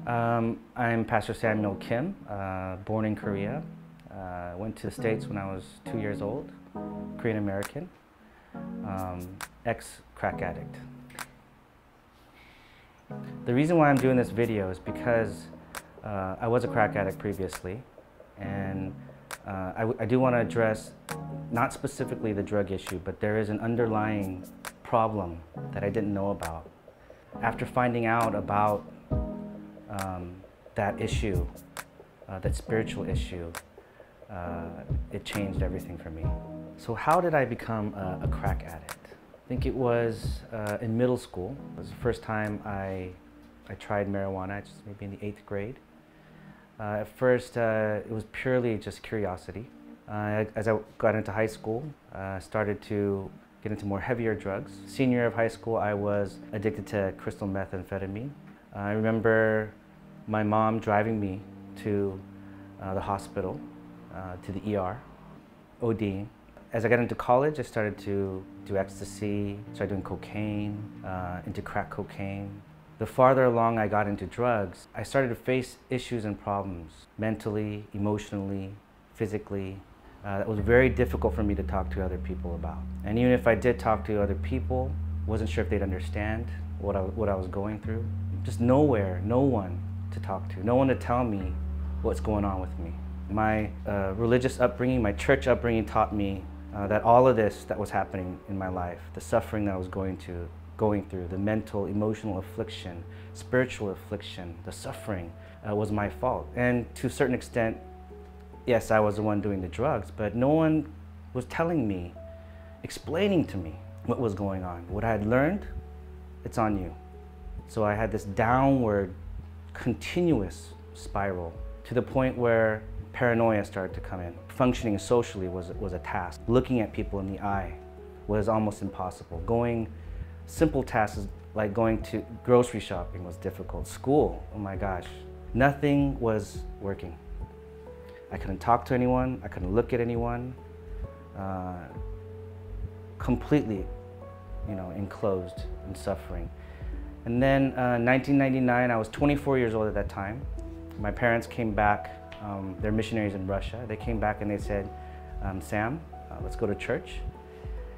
I'm Pastor Samuel Kim, born in Korea. Went to the States when I was 2 years old, Korean American, ex-crack addict. The reason why I'm doing this video is because I was a crack addict previously, and I do want to address not specifically the drug issue, but there is an underlying problem that I didn't know about. After finding out about that issue, that spiritual issue, it changed everything for me. So how did I become a crack addict? I think it was in middle school. It was the first time I tried marijuana, just maybe in the 8th grade. At first, it was purely just curiosity. As I got into high school, I started to get into more heavier drugs. Senior year of high school, I was addicted to crystal methamphetamine. I remember my mom driving me to the hospital, to the ER, ODing. As I got into college, I started to do ecstasy, started doing cocaine, into crack cocaine. The farther along I got into drugs, I started to face issues and problems, mentally, emotionally, physically. That was very difficult for me to talk to other people about. And even if I did talk to other people, wasn't sure if they'd understand what I was going through. Just no one to talk to, no one to tell me what's going on with me. My religious upbringing, my church upbringing taught me that all of this that was happening in my life, the suffering that I was going through, the mental, emotional affliction, spiritual affliction, the suffering was my fault. And to a certain extent, yes, I was the one doing the drugs, but no one was telling me, explaining to me what was going on. What I had learned, it's on you. So I had this downward, continuous spiral to the point where paranoia started to come in. Functioning socially was a task. Looking at people in the eye was almost impossible. Simple tasks like going to grocery shopping was difficult. School, oh my gosh, nothing was working. I couldn't talk to anyone, I couldn't look at anyone. Completely, enclosed and suffering. And then 1999, I was 24 years old at that time. My parents came back, they're missionaries in Russia. They came back and they said, Sam, let's go to church.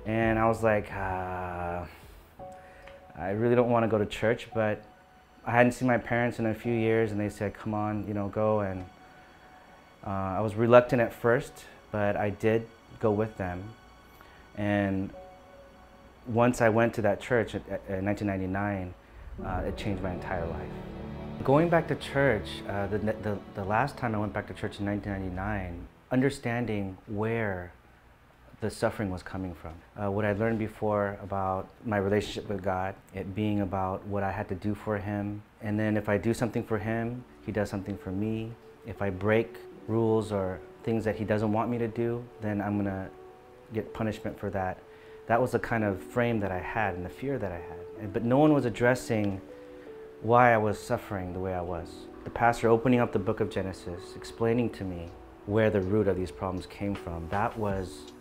And I was like, I really don't want to go to church, but I hadn't seen my parents in a few years, and they said, come on, go. And I was reluctant at first, but I did go with them. And once I went to that church in 1999, it changed my entire life. Going back to church, the last time I went back to church in 1999, understanding where the suffering was coming from. What I learned before about my relationship with God, it being about what I had to do for Him, and then if I do something for Him, He does something for me. If I break rules or things that He doesn't want me to do, then I'm gonna get punishment for that. That was the kind of frame that I had and the fear that I had. But no one was addressing why I was suffering the way I was. The pastor opening up the book of Genesis, explaining to me where the root of these problems came from, that was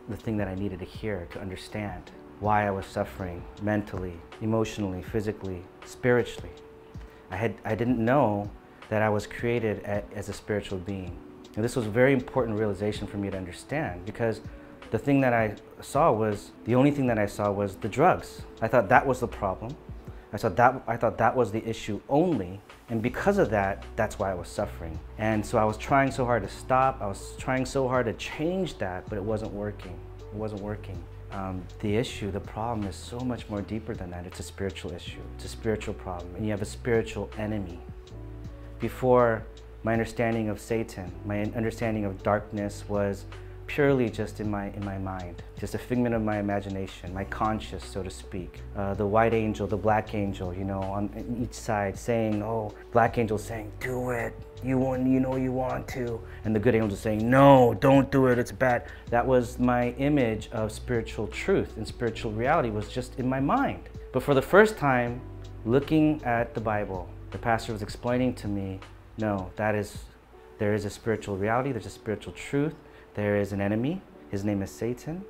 the thing that I needed to hear, to understand why I was suffering mentally, emotionally, physically, spiritually. I didn't know that I was created as a spiritual being. And this was a very important realization for me to understand, because the thing that I saw was, the only thing that I saw was the drugs. I thought that was the problem. I thought that was the issue only, and because of that, that's why I was suffering. And so I was trying so hard to stop, I was trying so hard to change that, but it wasn't working. It wasn't working. The issue, the problem is so much more deeper than that. It's a spiritual issue. It's a spiritual problem, and you have a spiritual enemy. Before, my understanding of Satan, my understanding of darkness was purely just in my mind, just a figment of my imagination, my conscience, so to speak. The white angel, the black angel, on each side saying, oh, black angel saying, do it, you know you want to, and the good angel saying, no, don't do it, it's bad. That was my image of spiritual truth, and spiritual reality was just in my mind. But for the first time, looking at the Bible, the pastor was explaining to me, no, there is a spiritual reality, there's a spiritual truth. There is an enemy, his name is Satan.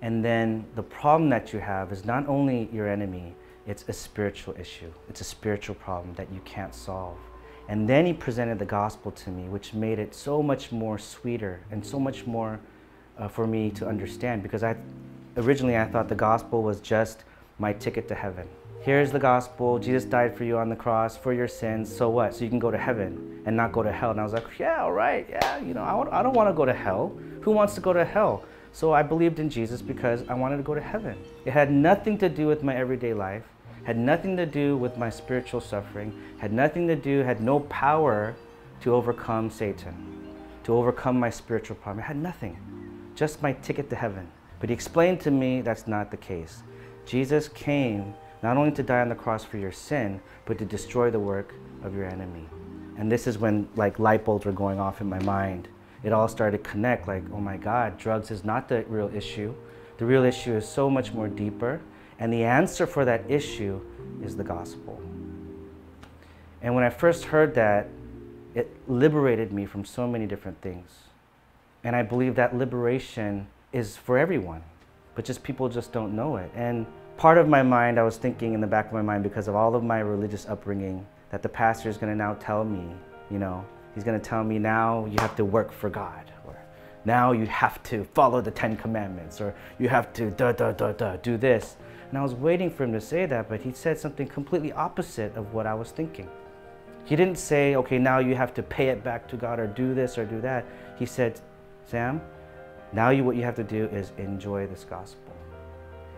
And then the problem that you have is not only your enemy, it's a spiritual issue. It's a spiritual problem that you can't solve. And then he presented the gospel to me, which made it so much more sweeter and so much more for me to understand, because originally I thought the gospel was just my ticket to heaven. Here's the gospel. Jesus died for you on the cross for your sins. So what? So you can go to heaven and not go to hell. And I was like, yeah, all right. Yeah, you know, I don't want to go to hell. Who wants to go to hell? So I believed in Jesus because I wanted to go to heaven. It had nothing to do with my everyday life, had nothing to do with my spiritual suffering, had no power to overcome Satan, to overcome my spiritual problem. It had nothing, just my ticket to heaven. But he explained to me that's not the case. Jesus came not only to die on the cross for your sin, but to destroy the work of your enemy. And this is when like light bulbs were going off in my mind. It all started to connect, like, oh my God, drugs is not the real issue. The real issue is so much more deeper, and the answer for that issue is the gospel. And when I first heard that, it liberated me from so many different things. And I believe that liberation is for everyone, but just people just don't know it. And part of my mind, I was thinking in the back of my mind, because of all of my religious upbringing, that the pastor is going to now tell me, you know, he's going to tell me now you have to work for God, or now you have to follow the 10 Commandments, or you have to do this. And I was waiting for him to say that, but he said something completely opposite of what I was thinking. He didn't say, okay, now you have to pay it back to God, or do this or do that. He said, Sam, now what you have to do is enjoy this gospel.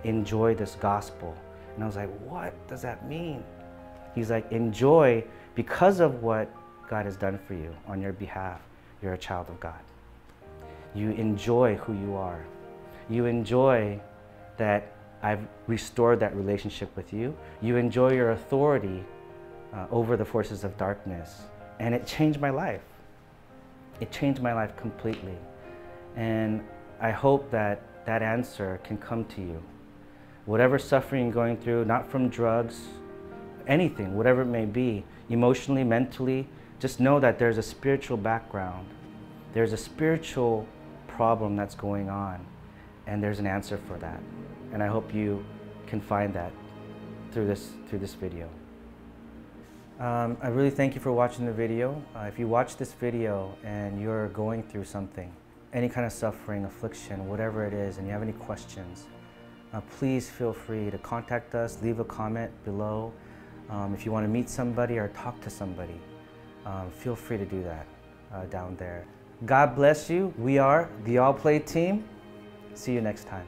Enjoy this gospel. And I was like, what does that mean? He's like, enjoy because of what God has done for you on your behalf. You're a child of God. You enjoy who you are. You enjoy that I've restored that relationship with you. You enjoy your authority over the forces of darkness. And it changed my life. It changed my life completely. And I hope that that answer can come to you. Whatever suffering you're going through, not from drugs, anything, whatever it may be, emotionally, mentally, just know that there's a spiritual background. There's a spiritual problem that's going on, and there's an answer for that. And I hope you can find that through this video. I really thank you for watching the video. If you watch this video and you're going through something, any kind of suffering, affliction, whatever it is, and you have any questions, please feel free to contact us, leave a comment below. If you want to meet somebody or talk to somebody, feel free to do that down there. God bless you. We are the All Play team. See you next time.